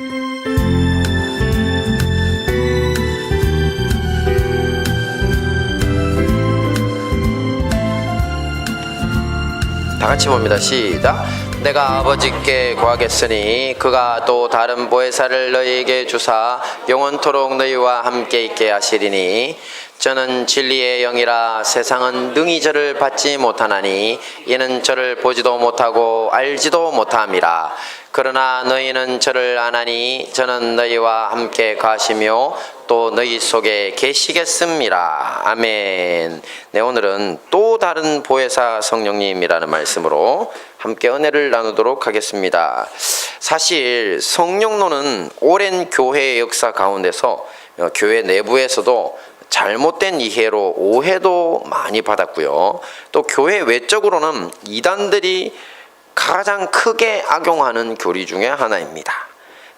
다 같이 봅니다. 시작. 내가 아버지께 구하겠으니 그가 또 다른 보혜사를 너희에게 주사 영원토록 너희와 함께 있게 하시리니 저는 진리의 영이라 세상은 능히 저를 받지 못하나니 이는 저를 보지도 못하고 알지도 못함이라. 그러나 너희는 저를 아나니 저는 너희와 함께 가시며 또 너희 속에 계시겠습니다. 아멘. 네, 오늘은 또 다른 보혜사 성령님이라는 말씀으로 함께 은혜를 나누도록 하겠습니다. 사실 성령론은 오랜 교회의 역사 가운데서 교회 내부에서도 잘못된 이해로 오해도 많이 받았고요. 또 교회 외적으로는 이단들이 가장 크게 악용하는 교리 중에 하나입니다.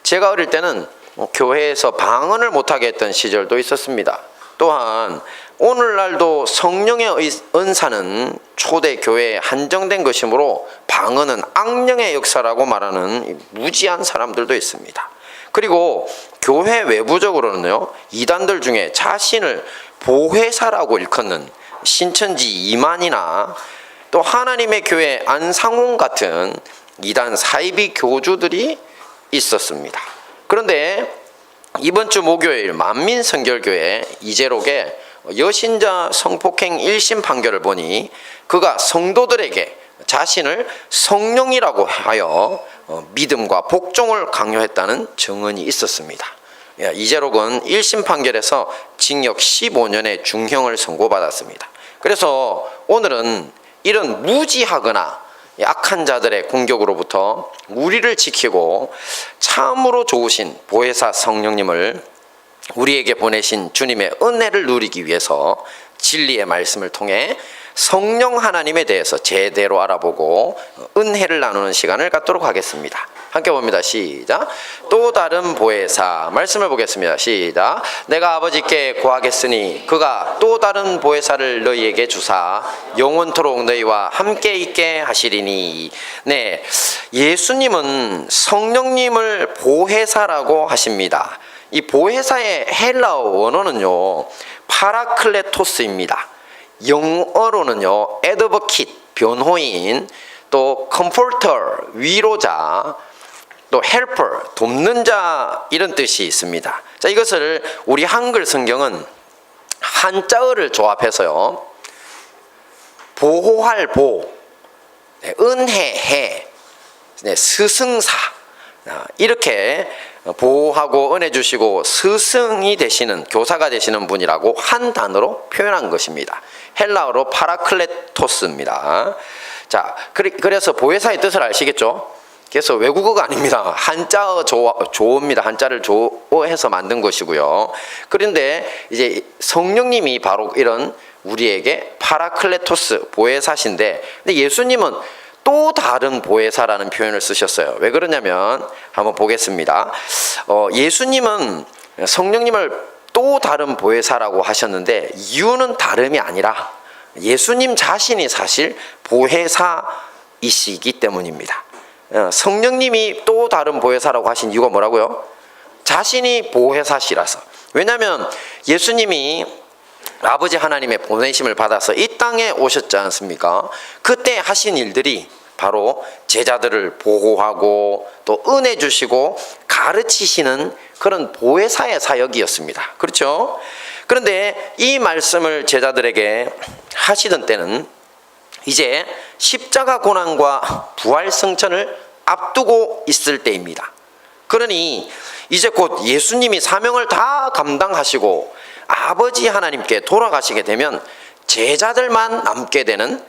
제가 어릴 때는 교회에서 방언을 못하게 했던 시절도 있었습니다. 또한 오늘날도 성령의 은사는 초대 교회에 한정된 것이므로 방언은 악령의 역사라고 말하는 무지한 사람들도 있습니다. 그리고 교회 외부적으로는요, 이단들 중에 자신을 보혜사라고 일컫는 신천지 이만이나 또 하나님의 교회 안상홍 같은 이단 사이비 교주들이 있었습니다. 그런데 이번 주 목요일 만민성결교회 이재록의 여신자 성폭행 1심 판결을 보니 그가 성도들에게 자신을 성령이라고 하여 믿음과 복종을 강요했다는 증언이 있었습니다. 이재록은 1심 판결에서 징역 15년의 중형을 선고받았습니다. 그래서 오늘은 이런 무지하거나 악한 자들의 공격으로부터 우리를 지키고 참으로 좋으신 보혜사 성령님을 우리에게 보내신 주님의 은혜를 누리기 위해서 진리의 말씀을 통해 성령 하나님에 대해서 제대로 알아보고 은혜를 나누는 시간을 갖도록 하겠습니다. 함께 봅니다. 시작. 또 다른 보혜사 말씀을 보겠습니다. 시작. 내가 아버지께 구하겠으니 그가 또 다른 보혜사를 너희에게 주사 영원토록 너희와 함께 있게 하시리니. 네, 예수님은 성령님을 보혜사라고 하십니다. 이 보혜사의 헬라어 원어는요, 파라클레토스입니다. 영어로는요, 애드버킷, 변호인, 또 컴포터, 위로자, 또 헬퍼, 돕는 자, 이런 뜻이 있습니다. 자, 이것을 우리 한글 성경은 한자어를 조합해서요, 보호할 보, 은혜해, 스승사, 이렇게 보호하고 은혜 주시고 스승이 되시는, 교사가 되시는 분이라고 한 단어로 표현한 것입니다. 헬라어로 파라클레토스입니다. 자, 그래서 보혜사의 뜻을 아시겠죠? 그래서 외국어가 아닙니다. 한자어 조어입니다. 한자를 조어해서 만든 것이고요. 그런데 이제 성령님이 바로 이런 우리에게 파라클레토스, 보혜사신데, 근데 예수님은 또 다른 보혜사라는 표현을 쓰셨어요. 왜 그러냐면 한번 보겠습니다. 예수님은 성령님을 또 다른 보혜사라고 하셨는데 이유는 다름이 아니라 예수님 자신이 사실 보혜사이시기 때문입니다. 성령님이 또 다른 보혜사라고 하신 이유가 뭐라고요? 자신이 보혜사시라서. 왜냐하면 예수님이 아버지 하나님의 보내심을 받아서 이 땅에 오셨지 않습니까? 그때 하신 일들이 바로 제자들을 보호하고 또 은혜 주시고 가르치시는 그런 보혜사의 사역이었습니다. 그렇죠? 그런데 이 말씀을 제자들에게 하시던 때는 이제 십자가 고난과 부활 성천을 앞두고 있을 때입니다. 그러니 이제 곧 예수님이 사명을 다 감당하시고 아버지 하나님께 돌아가시게 되면 제자들만 남게 되는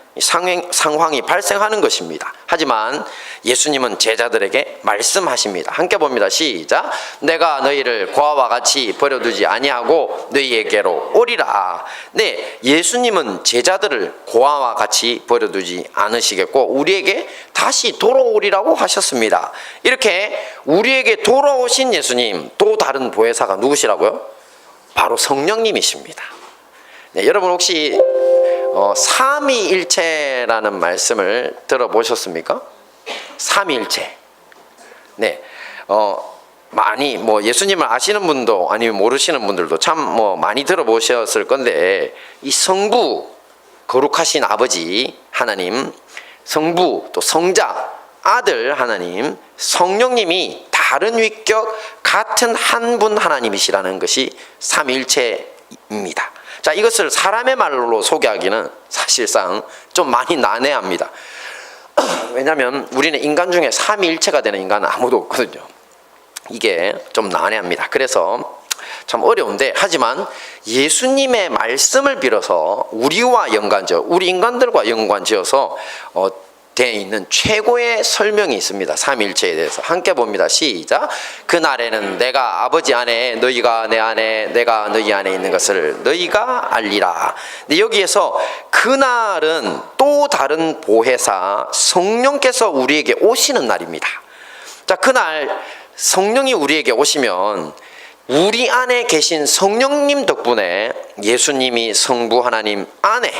상황이 발생하는 것입니다. 하지만 예수님은 제자들에게 말씀하십니다. 함께 봅니다. 시작. 내가 너희를 고아와 같이 버려두지 아니하고 너희에게로 오리라. 네, 예수님은 제자들을 고아와 같이 버려두지 않으시겠고 우리에게 다시 돌아오리라고 하셨습니다. 이렇게 우리에게 돌아오신 예수님, 또 다른 보혜사가 누구시라고요? 바로 성령님이십니다. 네, 여러분 혹시 삼위일체라는 말씀을 들어보셨습니까? 삼위일체. 네, 많이 예수님을 아시는 분도 아니면 모르시는 분들도 참 많이 들어보셨을 건데, 이 성부, 거룩하신 아버지 하나님, 성부, 또 성자, 아들 하나님, 성령님이 다른 위격 같은 한 분 하나님이시라는 것이 삼위일체입니다. 자, 이것을 사람의 말로 소개하기는 사실상 좀 많이 난해합니다. 왜냐하면 우리는 인간 중에 삼위일체가 되는 인간은 아무도 없거든요. 이게 좀 난해합니다. 그래서 참 어려운데, 하지만 예수님의 말씀을 빌어서 우리와 연관지어, 우리 인간들과 연관지어서 되어 있는 최고의 설명이 있습니다. 삼위일체에 대해서 함께 봅니다. 시작. 그날에는 내가 아버지 안에, 너희가 내 안에, 내가 너희 안에 있는 것을 너희가 알리라. 근데 여기에서 그날은 또 다른 보혜사 성령께서 우리에게 오시는 날입니다. 자, 그날 성령이 우리에게 오시면 우리 안에 계신 성령님 덕분에 예수님이 성부 하나님 안에,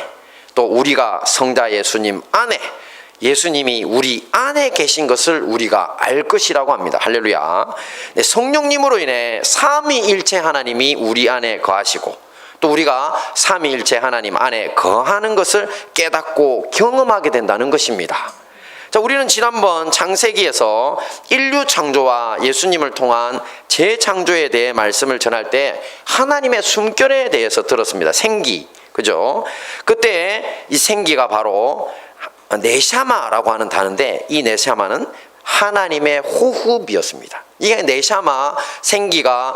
또 우리가 성자 예수님 안에, 예수님이 우리 안에 계신 것을 우리가 알 것이라고 합니다. 할렐루야. 네, 성령님으로 인해 삼위일체 하나님이 우리 안에 거하시고, 또 우리가 삼위일체 하나님 안에 거하는 것을 깨닫고 경험하게 된다는 것입니다. 자, 우리는 지난번 창세기에서 인류 창조와 예수님을 통한 재창조에 대해 말씀을 전할 때 하나님의 숨결에 대해서 들었습니다. 생기, 그죠? 그때 이 생기가 바로 네샤마라고 하는 단어인데, 이 네샤마는 하나님의 호흡이었습니다. 이게 네샤마, 생기가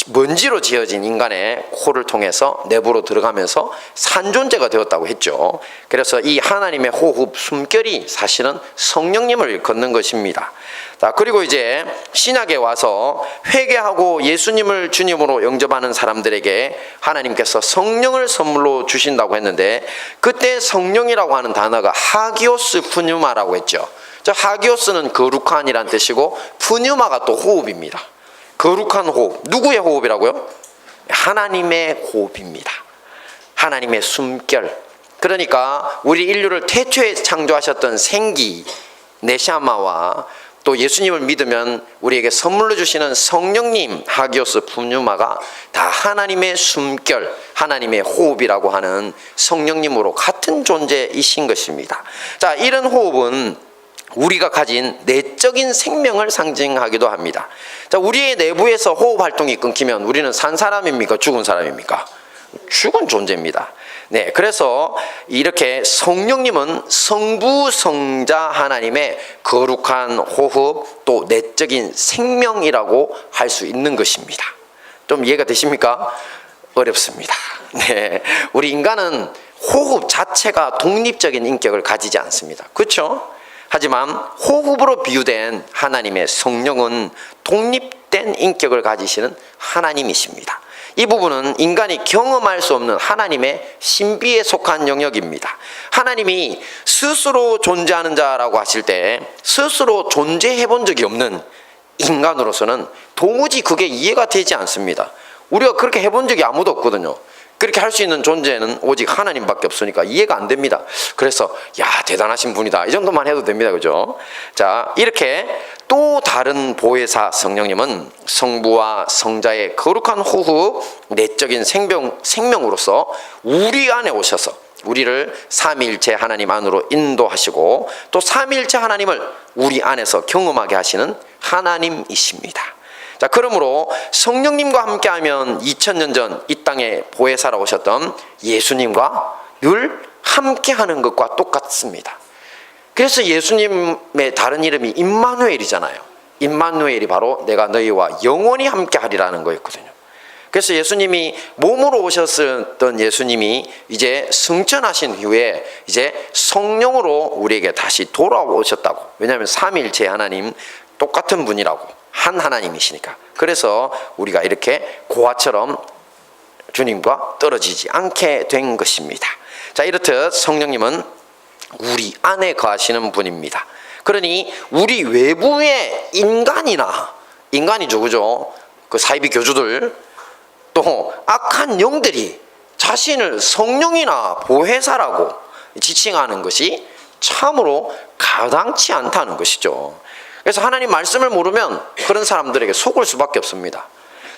먼지로 지어진 인간의 코를 통해서 내부로 들어가면서 산존재가 되었다고 했죠. 그래서 이 하나님의 호흡, 숨결이 사실은 성령님을 일컫는 것입니다. 자, 그리고 이제 신약에 와서 회개하고 예수님을 주님으로 영접하는 사람들에게 하나님께서 성령을 선물로 주신다고 했는데, 그때 성령이라고 하는 단어가 하기오스 푸뉴마라고 했죠. 저 하기오스는 거룩한이란 뜻이고, 푸뉴마가 또 호흡입니다. 거룩한 호흡. 누구의 호흡이라고요? 하나님의 호흡입니다. 하나님의 숨결. 그러니까 우리 인류를 태초에 창조하셨던 생기, 네샤마와 또 예수님을 믿으면 우리에게 선물로 주시는 성령님, 하기오스 푸뉴마가 다 하나님의 숨결, 하나님의 호흡이라고 하는 성령님으로 같은 존재이신 것입니다. 자, 이런 호흡은 우리가 가진 내적인 생명을 상징하기도 합니다. 자, 우리의 내부에서 호흡 활동이 끊기면 우리는 산 사람입니까? 죽은 사람입니까? 죽은 존재입니다. 네, 그래서 이렇게 성령님은 성부, 성자 하나님의 거룩한 호흡, 또 내적인 생명이라고 할 수 있는 것입니다. 좀 이해가 되십니까? 어렵습니다. 네, 우리 인간은 호흡 자체가 독립적인 인격을 가지지 않습니다. 그렇죠? 하지만 호흡으로 비유된 하나님의 성령은 독립된 인격을 가지시는 하나님이십니다. 이 부분은 인간이 경험할 수 없는 하나님의 신비에 속한 영역입니다. 하나님이 스스로 존재하는 자라고 하실 때 스스로 존재해 본 적이 없는 인간으로서는 도무지 그게 이해가 되지 않습니다. 우리가 그렇게 해본 적이 아무도 없거든요. 그렇게 할 수 있는 존재는 오직 하나님밖에 없으니까 이해가 안 됩니다. 그래서 야, 대단하신 분이다, 이 정도만 해도 됩니다. 그죠? 자, 이렇게 또 다른 보혜사 성령님은 성부와 성자의 거룩한 호흡, 내적인 생명으로서 우리 안에 오셔서 우리를 삼위일체 하나님 안으로 인도하시고, 또 삼위일체 하나님을 우리 안에서 경험하게 하시는 하나님이십니다. 자, 그러므로 성령님과 함께하면 2000년 전 이 땅에 보혜사로 오셨던 예수님과 늘 함께하는 것과 똑같습니다. 그래서 예수님의 다른 이름이 임마누엘이잖아요. 임마누엘이 바로 내가 너희와 영원히 함께하리라는 거였거든요. 그래서 예수님이 몸으로 오셨던 예수님이 이제 승천하신 후에 이제 성령으로 우리에게 다시 돌아오셨다고. 왜냐하면 삼위일체 하나님 똑같은 분이라고, 한 하나님이시니까. 그래서 우리가 이렇게 고아처럼 주님과 떨어지지 않게 된 것입니다. 자, 이렇듯 성령님은 우리 안에 거하시는 분입니다. 그러니 우리 외부의 인간이죠, 그죠? 그 사이비 교주들, 또 악한 영들이 자신을 성령이나 보혜사라고 지칭하는 것이 참으로 가당치 않다는 것이죠. 그래서 하나님 말씀을 모르면 그런 사람들에게 속을 수밖에 없습니다.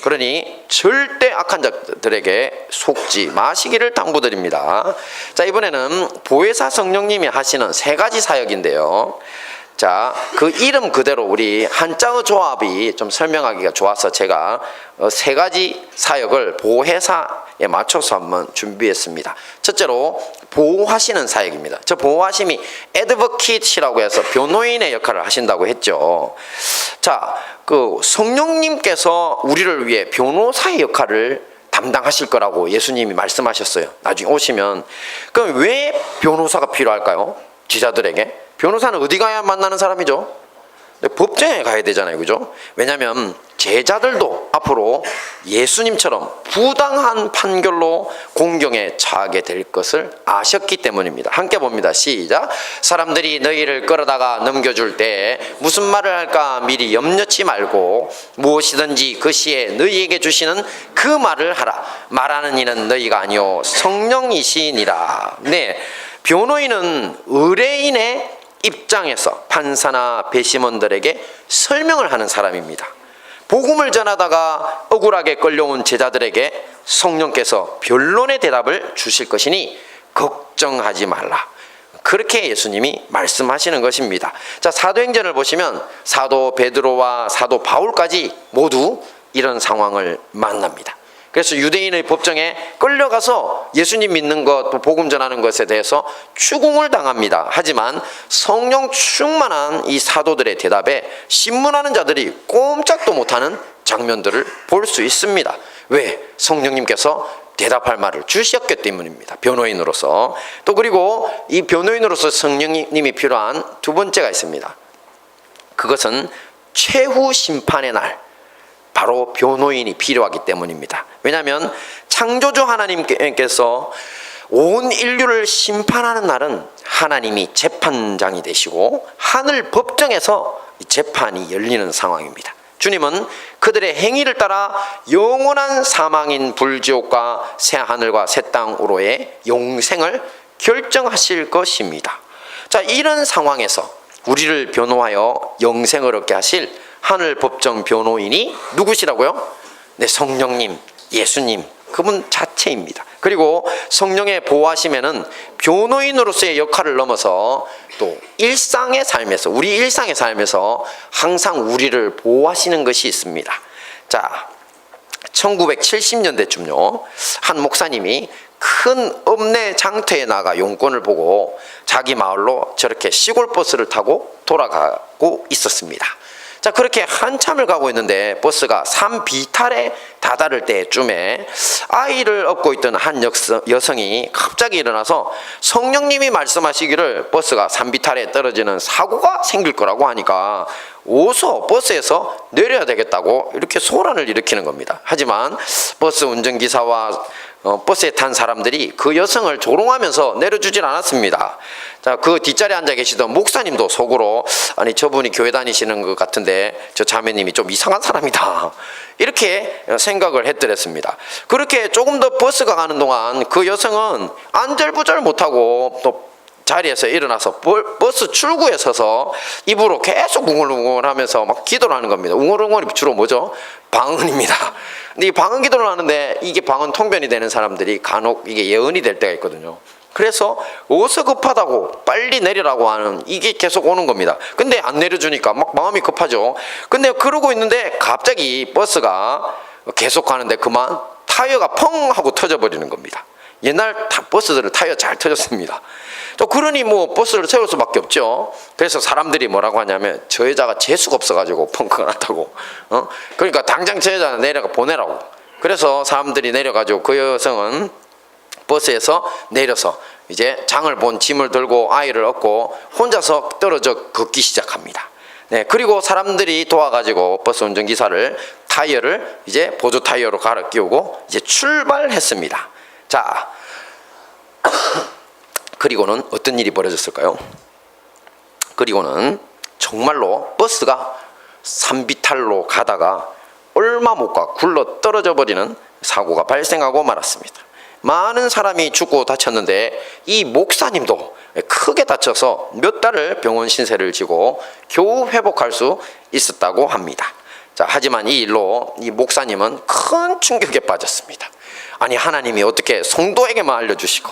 그러니 절대 악한 자들에게 속지 마시기를 당부드립니다. 자, 이번에는 보혜사 성령님이 하시는 세 가지 사역인데요. 자, 그 이름 그대로 우리 한자어 조합이 좀 설명하기가 좋아서 제가 세 가지 사역을 보혜사에 맞춰서 한번 준비했습니다. 첫째로 보호하시는 사역입니다. 저 보호하심이 애드버킷이라고 해서 변호인의 역할을 하신다고 했죠. 자, 그 성령님께서 우리를 위해 변호사의 역할을 담당하실 거라고 예수님이 말씀하셨어요. 나중에 오시면. 그럼 왜 변호사가 필요할까요? 제자들에게. 변호사는 어디 가야 만나는 사람이죠? 법정에 가야 되잖아요, 그죠? 왜냐하면 제자들도 앞으로 예수님처럼 부당한 판결로 공경에 처하게 될 것을 아셨기 때문입니다. 함께 봅니다. 시작. 사람들이 너희를 끌어다가 넘겨줄 때 무슨 말을 할까 미리 염려치 말고 무엇이든지 그 시에 너희에게 주시는 그 말을 하라. 말하는 이는 너희가 아니요 성령이시니라. 네, 변호인은 의뢰인의 입장에서 판사나 배심원들에게 설명을 하는 사람입니다. 복음을 전하다가 억울하게 끌려온 제자들에게 성령께서 변론의 대답을 주실 것이니 걱정하지 말라. 그렇게 예수님이 말씀하시는 것입니다. 자, 사도행전을 보시면 사도 베드로와 사도 바울까지 모두 이런 상황을 만납니다. 그래서 유대인의 법정에 끌려가서 예수님 믿는 것, 또 복음 전하는 것에 대해서 추궁을 당합니다. 하지만 성령 충만한 이 사도들의 대답에 신문하는 자들이 꼼짝도 못하는 장면들을 볼 수 있습니다. 왜? 성령님께서 대답할 말을 주셨기 때문입니다. 변호인으로서. 또 그리고 이 변호인으로서 성령님이 필요한 두 번째가 있습니다. 그것은 최후 심판의 날, 바로 변호인이 필요하기 때문입니다. 왜냐하면 창조주 하나님께서 온 인류를 심판하는 날은 하나님이 재판장이 되시고 하늘 법정에서 재판이 열리는 상황입니다. 주님은 그들의 행위를 따라 영원한 사망인 불지옥과 새 하늘과 새 땅으로의 영생을 결정하실 것입니다. 자, 이런 상황에서 우리를 변호하여 영생을 얻게 하실 하늘 법정 변호인이 누구시라고요? 네, 성령님, 예수님, 그분 자체입니다. 그리고 성령의 보호하심에는 변호인으로서의 역할을 넘어서 또 일상의 삶에서, 우리 일상의 삶에서 항상 우리를 보호하시는 것이 있습니다. 자, 1970년대쯤요 한 목사님이 큰 읍내 장터에 나가 용건을 보고 자기 마을로 저렇게 시골 버스를 타고 돌아가고 있었습니다. 자, 그렇게 한참을 가고 있는데 버스가 산 비탈에 다다를 때쯤에 아이를 업고 있던 한 여성이 갑자기 일어나서 성령님이 말씀하시기를 버스가 산 비탈에 떨어지는 사고가 생길 거라고 하니까 어서 버스에서 내려야 되겠다고 이렇게 소란을 일으키는 겁니다. 하지만 버스 운전기사와 버스에 탄 사람들이 그 여성을 조롱하면서 내려주질 않았습니다. 자, 그 뒷자리에 앉아 계시던 목사님도 속으로 아니 저분이 교회 다니시는 것 같은데 저 자매님이 좀 이상한 사람이다 이렇게 생각을 했더랬습니다. 그렇게 조금 더 버스가 가는 동안 그 여성은 안절부절 못하고 또 자리에서 일어나서 버스 출구에 서서 입으로 계속 웅얼웅얼 하면서 막 기도를 하는 겁니다. 웅얼웅얼이 주로 뭐죠? 방언입니다. 근데 이 방언 기도를 하는데 이게 방언 통변이 되는 사람들이 간혹 이게 예언이 될 때가 있거든요. 그래서 어서 급하다고 빨리 내리라고 하는 이게 계속 오는 겁니다. 근데 안 내려주니까 막 마음이 급하죠. 근데 그러고 있는데 갑자기 버스가 계속 가는데 그만 타이어가 펑 하고 터져버리는 겁니다. 옛날 버스들은 타이어 잘 터졌습니다. 또 그러니 뭐 버스를 세울 수밖에 없죠. 그래서 사람들이 뭐라고 하냐면 저 여자가 재수가 없어가지고 펑크가 났다고. 그러니까 당장 저 여자 내려가 보내라고. 그래서 사람들이 내려가지고 그 여성은 버스에서 내려서 이제 장을 본 짐을 들고 아이를 업고 혼자서 떨어져 걷기 시작합니다. 네, 그리고 사람들이 도와가지고 버스 운전기사를 타이어를 이제 보조 타이어로 갈아 끼우고 이제 출발했습니다. 자, 그리고는 어떤 일이 벌어졌을까요? 그리고는 정말로 버스가 산비탈로 가다가 얼마 못 가 굴러 떨어져 버리는 사고가 발생하고 말았습니다. 많은 사람이 죽고 다쳤는데 이 목사님도 크게 다쳐서 몇 달을 병원 신세를 지고 겨우 회복할 수 있었다고 합니다. 자, 하지만 이 일로 이 목사님은 큰 충격에 빠졌습니다. 아니, 하나님이 어떻게 성도에게만 알려주시고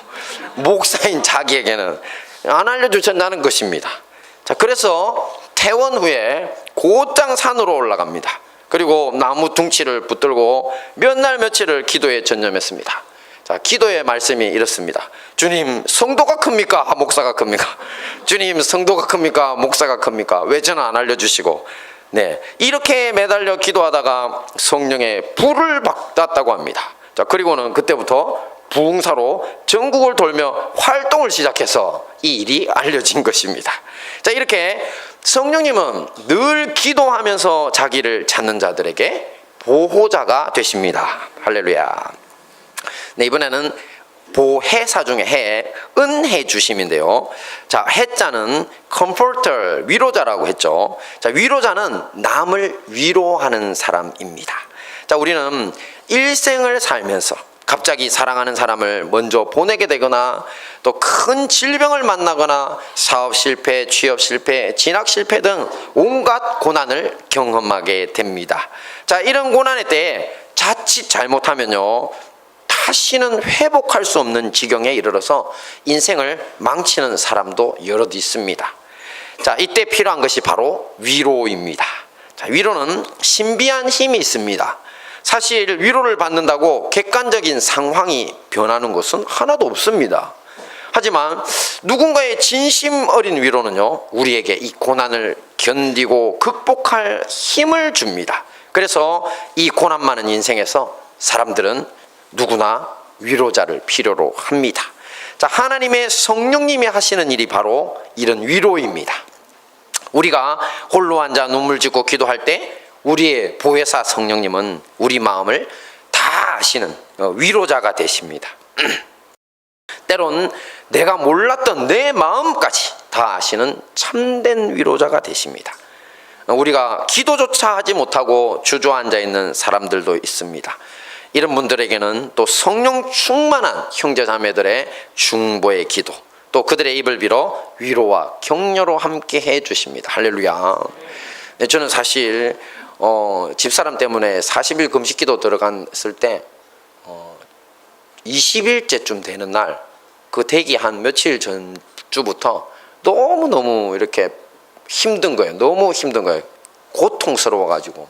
목사인 자기에게는 안 알려주셨다는 것입니다. 자, 그래서 퇴원 후에 곧장 산으로 올라갑니다. 그리고 나무 둥치를 붙들고 몇 날 며칠을 기도에 전념했습니다. 자, 기도의 말씀이 이렇습니다. 주님, 성도가 큽니까? 목사가 큽니까? 주님, 성도가 큽니까? 목사가 큽니까? 왜 저는 안 알려주시고? 네, 이렇게 매달려 기도하다가 성령의 불을 받았다고 합니다. 자, 그리고는 그때부터 부흥사로 전국을 돌며 활동을 시작해서 이 일이 알려진 것입니다. 자, 이렇게 성령님은 늘 기도하면서 자기를 찾는 자들에게 보호자가 되십니다. 할렐루야. 네, 이번에는 보혜사 중에 해, 은혜 주심인데요. 자, 해자는 comforter, 위로자라고 했죠. 자, 위로자는 남을 위로하는 사람입니다. 자, 우리는 일생을 살면서 갑자기 사랑하는 사람을 먼저 보내게 되거나 또 큰 질병을 만나거나 사업 실패, 취업 실패, 진학 실패 등 온갖 고난을 경험하게 됩니다. 자, 이런 고난의 때에 자칫 잘못하면요, 다시는 회복할 수 없는 지경에 이르러서 인생을 망치는 사람도 여럿 있습니다. 자, 이때 필요한 것이 바로 위로입니다. 자, 위로는 신비한 힘이 있습니다. 사실 위로를 받는다고 객관적인 상황이 변하는 것은 하나도 없습니다. 하지만 누군가의 진심 어린 위로는요, 우리에게 이 고난을 견디고 극복할 힘을 줍니다. 그래서 이 고난 많은 인생에서 사람들은 누구나 위로자를 필요로 합니다. 자, 하나님의 성령님이 하시는 일이 바로 이런 위로입니다. 우리가 홀로 앉아 눈물 짓고 기도할 때 우리의 보혜사 성령님은 우리 마음을 다 아시는 위로자가 되십니다. 때론 내가 몰랐던 내 마음까지 다 아시는 참된 위로자가 되십니다. 우리가 기도조차 하지 못하고 주저앉아 있는 사람들도 있습니다. 이런 분들에게는 또 성령 충만한 형제자매들의 중보의 기도, 또 그들의 입을 빌어 위로와 격려로 함께 해 주십니다. 할렐루야. 네, 저는 사실 집사람 때문에 40일 금식기도 들어갔을 때 20일째쯤 되는 날, 그 대기 한 며칠 전주부터 너무너무 이렇게 힘든 거예요. 너무 힘든 거예요. 고통스러워가지고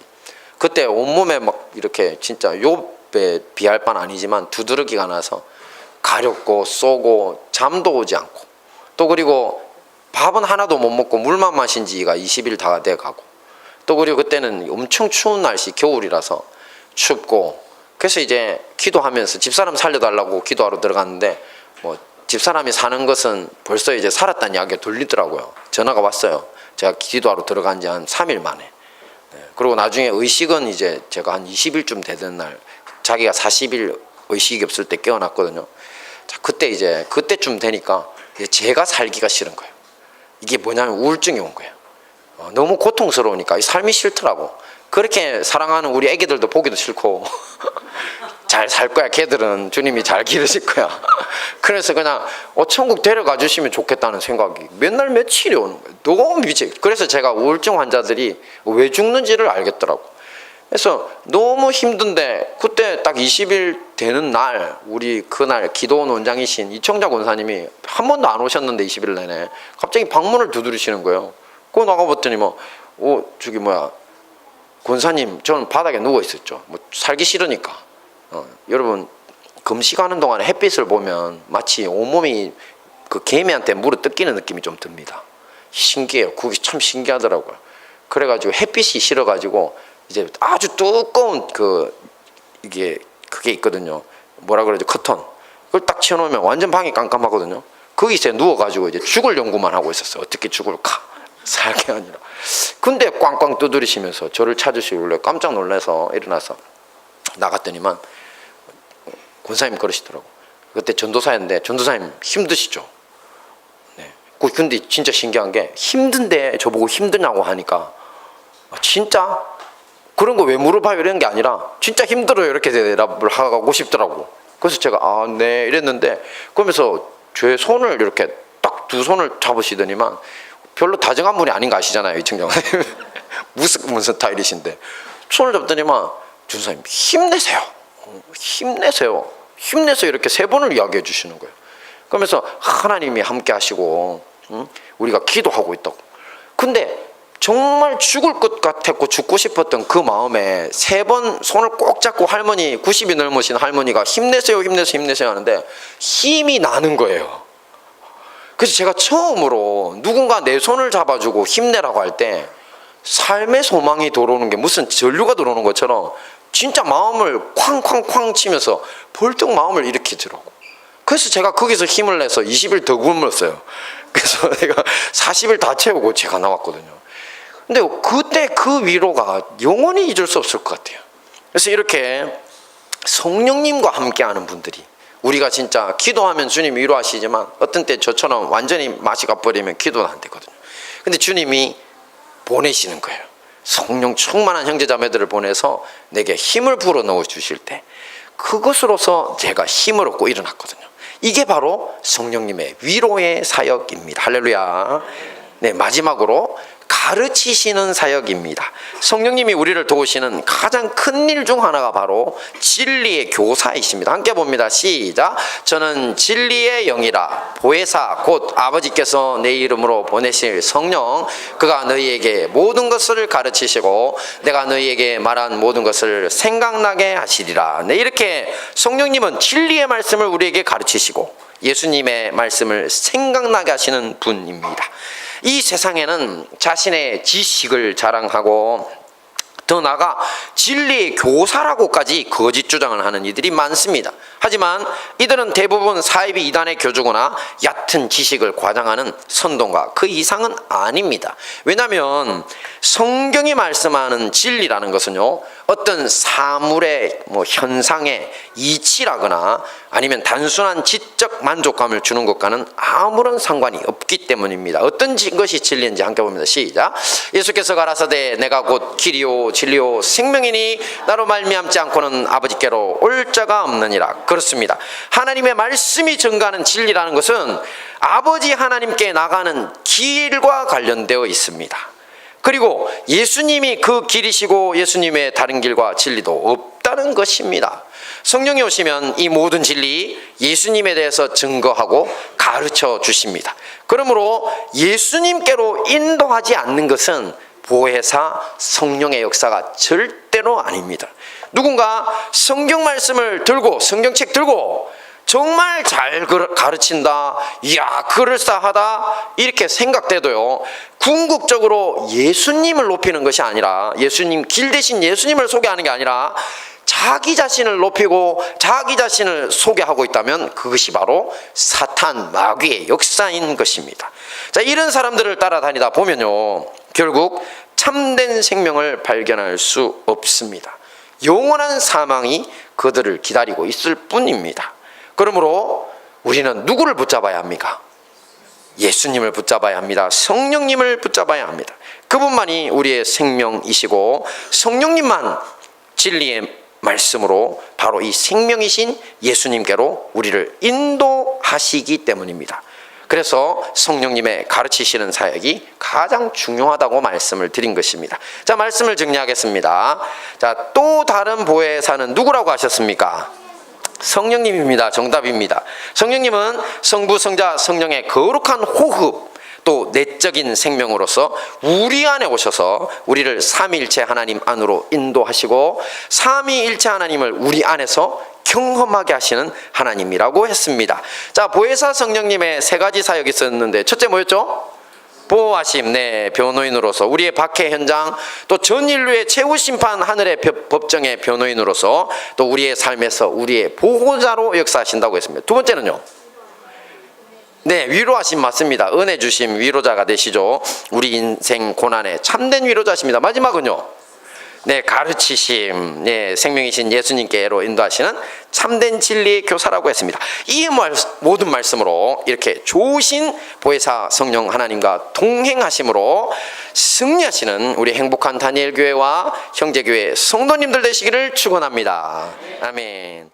그때 온몸에 막 이렇게 진짜 욥에 비할 바는 아니지만 두드러기가 나서 가렵고 쏘고 잠도 오지 않고, 또 그리고 밥은 하나도 못 먹고 물만 마신 지가 20일 다 돼가고, 또 그리고 그때는 엄청 추운 날씨, 겨울이라서 춥고, 그래서 이제 기도하면서 집사람 살려달라고 기도하러 들어갔는데 뭐 집사람이 사는 것은 벌써 이제 살았다는 이야기가 들리더라고요. 전화가 왔어요. 제가 기도하러 들어간 지 한 3일 만에. 그리고 나중에 의식은 이제 제가 한 20일쯤 되던 날, 자기가 40일 의식이 없을 때 깨어났거든요. 자, 그때쯤 되니까 제가 살기가 싫은 거예요. 이게 뭐냐면 우울증이 온 거예요. 너무 고통스러우니까 삶이 싫더라고. 그렇게 사랑하는 우리 애기들도 보기도 싫고 잘 살 거야, 걔들은 주님이 잘 기르실 거야. 그래서 그냥 천국 데려가 주시면 좋겠다는 생각이 맨날 며칠이 오는 거예요. 너무 미치. 그래서 제가 우울증 환자들이 왜 죽는지를 알겠더라고. 그래서 너무 힘든데 그때 딱 20일 되는 날, 우리 그날 기도원 원장이신 이청자 권사님이 한 번도 안 오셨는데 20일 내내 갑자기 방문을 두드리시는 거예요. 그거 나가봤더니 권사님, 저는 바닥에 누워 있었죠. 살기 싫으니까. 여러분, 금식하는 동안에 햇빛을 보면 마치 온몸이 그 개미한테 물을 뜯기는 느낌이 좀 듭니다. 신기해요. 그게 참 신기하더라고요. 그래가지고 햇빛이 싫어가지고 이제 아주 두꺼운 그게 있거든요. 뭐라 그러죠? 커튼. 그걸 딱 치워놓으면 완전 방이 깜깜하거든요. 거기서 누워가지고 이제 죽을 연구만 하고 있었어요. 어떻게 죽을까? 살게 아니라. 근데 꽝꽝 두드리시면서 저를 찾으시길래 깜짝 놀라서 일어나서 나갔더니만 권사님 그러시더라고. 그때 전도사였는데, 전도사님 힘드시죠? 네. 근데 진짜 신기한 게, 힘든데 저보고 힘드냐고 하니까 진짜 그런 거 왜 물어봐요 이런 게 아니라 진짜 힘들어요 이렇게 대답을 하고 싶더라고. 그래서 제가 네 이랬는데, 그러면서 제 손을 이렇게 딱 두 손을 잡으시더니만 별로 다정한 분이 아닌 거 아시잖아요, 이 청장. 무슨 스타일이신데 손을 잡더니만 준사님 힘내세요. 힘내세요. 힘내세요. 이렇게 3번을 이야기해 주시는 거예요. 그러면서 하나님이 함께 하시고 우리가 기도하고 있다고. 근데 정말 죽을 것 같았고 죽고 싶었던 그 마음에 3번 손을 꼭 잡고 할머니 90이 넘으신 할머니가 힘내세요 힘내세요 힘내세요 하는데 힘이 나는 거예요. 그래서 제가 처음으로 누군가 내 손을 잡아주고 힘내라고 할 때 삶의 소망이 들어오는 게 무슨 전류가 들어오는 것처럼 진짜 마음을 쾅쾅쾅 치면서 벌떡 마음을 일으키더라고. 그래서 제가 거기서 힘을 내서 20일 더 굶었어요. 그래서 내가 40일 다 채우고 제가 나왔거든요. 근데 그때 그 위로가 영원히 잊을 수 없을 것 같아요. 그래서 이렇게 성령님과 함께하는 분들이, 우리가 진짜 기도하면 주님이 위로하시지만 어떤 때 저처럼 완전히 맛이 가버리면 기도는 안 되거든요. 근데 주님이 보내시는 거예요. 성령 충만한 형제자매들을 보내서 내게 힘을 불어넣어 주실 때 그것으로서 제가 힘을 얻고 일어났거든요. 이게 바로 성령님의 위로의 사역입니다. 할렐루야. 네, 마지막으로 가르치시는 사역입니다. 성령님이 우리를 도우시는 가장 큰 일 중 하나가 바로 진리의 교사이십니다. 함께 봅니다. 시작. 저는 진리의 영이라 보혜사 곧 아버지께서 내 이름으로 보내실 성령, 그가 너희에게 모든 것을 가르치시고 내가 너희에게 말한 모든 것을 생각나게 하시리라. 네, 이렇게 성령님은 진리의 말씀을 우리에게 가르치시고 예수님의 말씀을 생각나게 하시는 분입니다. 이 세상에는 자신의 지식을 자랑하고 더 나아가 진리의 교사라고까지 거짓 주장을 하는 이들이 많습니다. 하지만 이들은 대부분 사이비 이단의 교주거나 얕은 지식을 과장하는 선동가 그 이상은 아닙니다. 왜냐하면 성경이 말씀하는 진리라는 것은요, 어떤 사물의 현상의 이치라거나 아니면 단순한 지적 만족감을 주는 것과는 아무런 상관이 없기 때문입니다. 어떤 것이 진리인지 함께 봅니다. 시작. 예수께서 가라사대 내가 곧 길이요 진리요 생명이니 나로 말미암지 않고는 아버지께로 올 자가 없느니라. 그렇습니다. 하나님의 말씀이 증거하는 진리라는 것은 아버지 하나님께 나가는 길과 관련되어 있습니다. 그리고 예수님이 그 길이시고 예수님의 다른 길과 진리도 없다는 것입니다. 성령이 오시면 이 모든 진리 예수님에 대해서 증거하고 가르쳐 주십니다. 그러므로 예수님께로 인도하지 않는 것은 보혜사 성령의 역사가 절대로 아닙니다. 누군가 성경 말씀을 들고 성경책 들고 정말 잘 가르친다, 이야 그럴싸하다 이렇게 생각돼도요, 궁극적으로 예수님을 높이는 것이 아니라, 예수님 길 대신 예수님을 소개하는 게 아니라 자기 자신을 높이고 자기 자신을 소개하고 있다면 그것이 바로 사탄 마귀의 역사인 것입니다. 자, 이런 사람들을 따라다니다 보면요, 결국 참된 생명을 발견할 수 없습니다. 영원한 사망이 그들을 기다리고 있을 뿐입니다. 그러므로 우리는 누구를 붙잡아야 합니까? 예수님을 붙잡아야 합니다. 성령님을 붙잡아야 합니다. 그분만이 우리의 생명이시고 성령님만 진리의 말씀으로 바로 이 생명이신 예수님께로 우리를 인도하시기 때문입니다. 그래서 성령님의 가르치시는 사역이 가장 중요하다고 말씀을 드린 것입니다. 자, 말씀을 정리하겠습니다. 자, 또 다른 보혜사는 누구라고 하셨습니까? 성령님입니다. 정답입니다. 성령님은 성부, 성자, 성령의 거룩한 호흡, 또 내적인 생명으로서 우리 안에 오셔서 우리를 삼위일체 하나님 안으로 인도하시고 삼위일체 하나님을 우리 안에서 경험하게 하시는 하나님이라고 했습니다. 자, 보혜사 성령님의 3가지 사역이 있었는데 첫째 뭐였죠? 보호하심, 네, 변호인으로서 우리의 박해 현장, 또 전 인류의 최후 심판 하늘의 법정의 변호인으로서 또 우리의 삶에서 우리의 보호자로 역사하신다고 했습니다. 두 번째는요, 네, 위로하심 맞습니다. 은혜 주심 위로자가 되시죠. 우리 인생 고난의 참된 위로자십니다. 마지막은요, 네, 가르치심, 네, 생명이신 예수님께로 인도하시는 참된 진리의 교사라고 했습니다. 이 모든 말씀으로 이렇게 좋으신 보혜사 성령 하나님과 동행하심으로 승리하시는 우리 행복한 다니엘 교회와 형제교회 성도님들 되시기를 축원합니다. 아멘.